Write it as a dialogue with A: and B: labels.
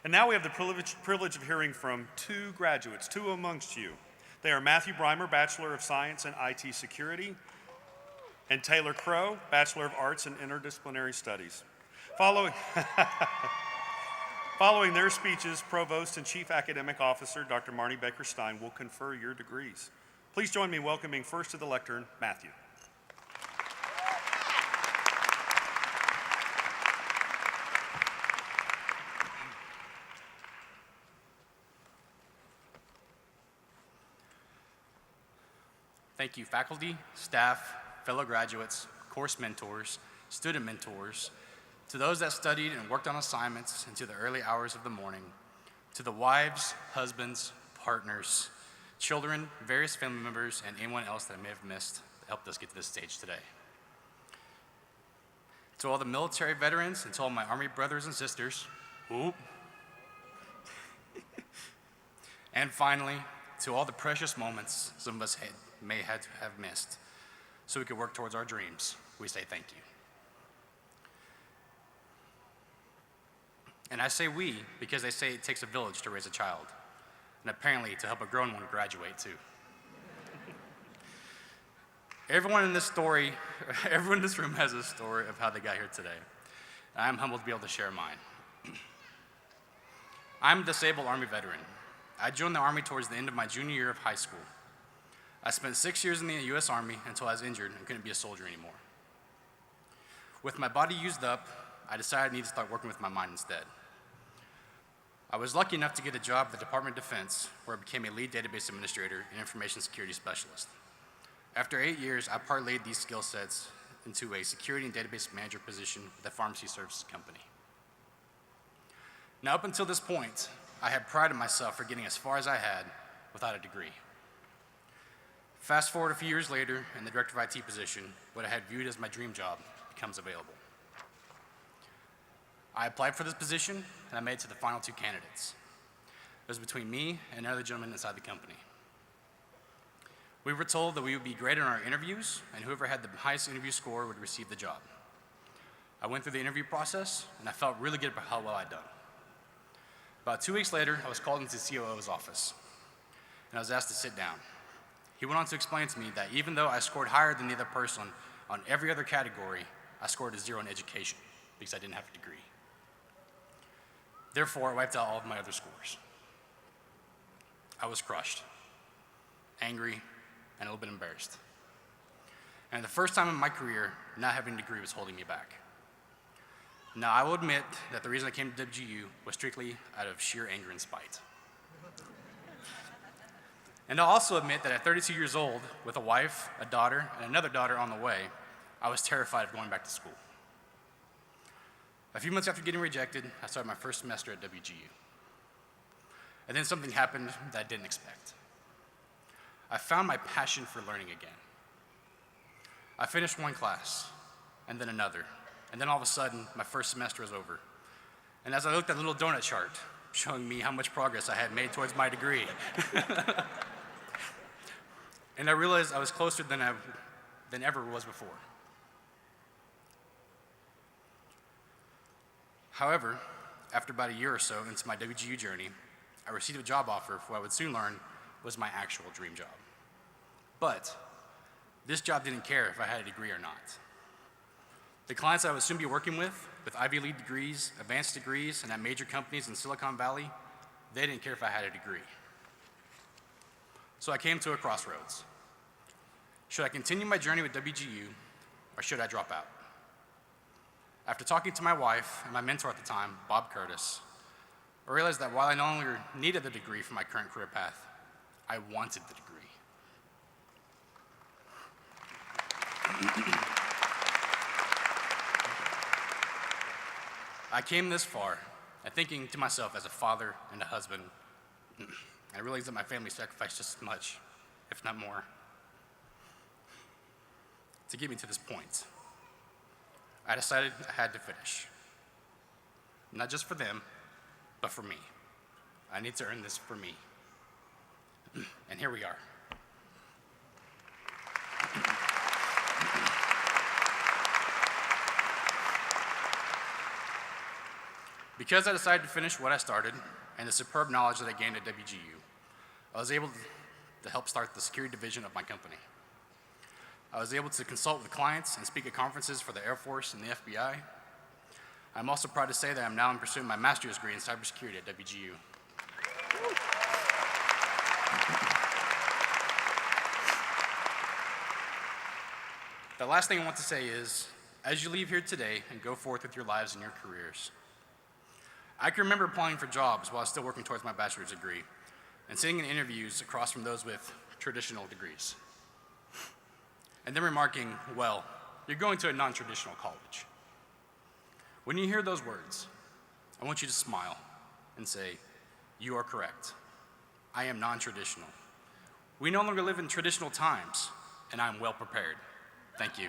A: And now we have the privilege of hearing from two graduates, two amongst you. They are Matthew Brimer, Bachelor of Science in IT Security, and Taylor Crow, Bachelor of Arts in Interdisciplinary Studies. Following their speeches, Provost and Chief Academic Officer Dr. Marnie Baker-Stein will confer your degrees. Please join me in welcoming first to the lectern, Matthew.
B: Thank you, faculty, staff, fellow graduates, course mentors, student mentors, to those that studied and worked on assignments into the early hours of the morning, to the wives, husbands, partners, children, various family members, and anyone else that I may have missed that helped us get to this stage today. To all the military veterans and to all my Army brothers and sisters, and finally, to all the precious moments some of us may have missed so we could work towards our dreams, we say thank you. And I say we because they say it takes a village to raise a child, and apparently to help a grown one graduate too. Everyone in this room has a story of how they got here today. And I'm humbled to be able to share mine. I'm a disabled Army veteran. I joined the Army towards the end of my junior year of high school. I spent 6 years in the U.S. Army until I was injured and couldn't be a soldier anymore. With my body used up, I decided I needed to start working with my mind instead. I was lucky enough to get a job at the Department of Defense, where I became a lead database administrator and information security specialist. After 8 years, I parlayed these skill sets into a security and database manager position with a pharmacy services company. Now, up until this point, I had prided myself for getting as far as I had without a degree. Fast forward a few years later, in the director of IT position, what I had viewed as my dream job becomes available. I applied for this position, and I made it to the final 2 candidates. It was between me and another gentleman inside the company. We were told that we would be graded on our interviews, and whoever had the highest interview score would receive the job. I went through the interview process, and I felt really good about how well I'd done. About 2 weeks later, I was called into the COO's office, and I was asked to sit down. He went on to explain to me that even though I scored higher than the other person on every other category, I scored a 0 in education because I didn't have a degree. Therefore, I wiped out all of my other scores. I was crushed, angry, and a little bit embarrassed. And the first time in my career, not having a degree was holding me back. Now, I will admit that the reason I came to WGU was strictly out of sheer anger and spite. And I'll also admit that at 32 years old, with a wife, a daughter, and another daughter on the way, I was terrified of going back to school. A few months after getting rejected, I started my first semester at WGU. And then something happened that I didn't expect. I found my passion for learning again. I finished one class, and then another, and then all of a sudden, my first semester was over. And as I looked at the little donut chart, showing me how much progress I had made towards my degree, and I realized I was closer than ever was before. However, after about a year or so into my WGU journey, I received a job offer for what I would soon learn was my actual dream job. But this job didn't care if I had a degree or not. The clients I would soon be working with Ivy League degrees, advanced degrees, and at major companies in Silicon Valley, they didn't care if I had a degree. So I came to a crossroads. Should I continue my journey with WGU, or should I drop out? After talking to my wife and my mentor at the time, Bob Curtis, I realized that while I no longer needed the degree for my current career path, I wanted the degree. I came this far, and thinking to myself as a father and a husband, I realized that my family sacrificed just as much, if not more, to get me to this point. I decided I had to finish. Not just for them, but for me. I need to earn this for me. And here we are. Because I decided to finish what I started and the superb knowledge that I gained at WGU, I was able to help start the security division of my company. I was able to consult with clients and speak at conferences for the Air Force and the FBI. I'm also proud to say that I'm now pursuing my master's degree in cybersecurity at WGU. The last thing I want to say is, as you leave here today and go forth with your lives and your careers, I can remember applying for jobs while I was still working towards my bachelor's degree and sitting in interviews across from those with traditional degrees. And then remarking, well, you're going to a non-traditional college. When you hear those words, I want you to smile and say, you are correct. I am non-traditional. We no longer live in traditional times, and I am well prepared. Thank you.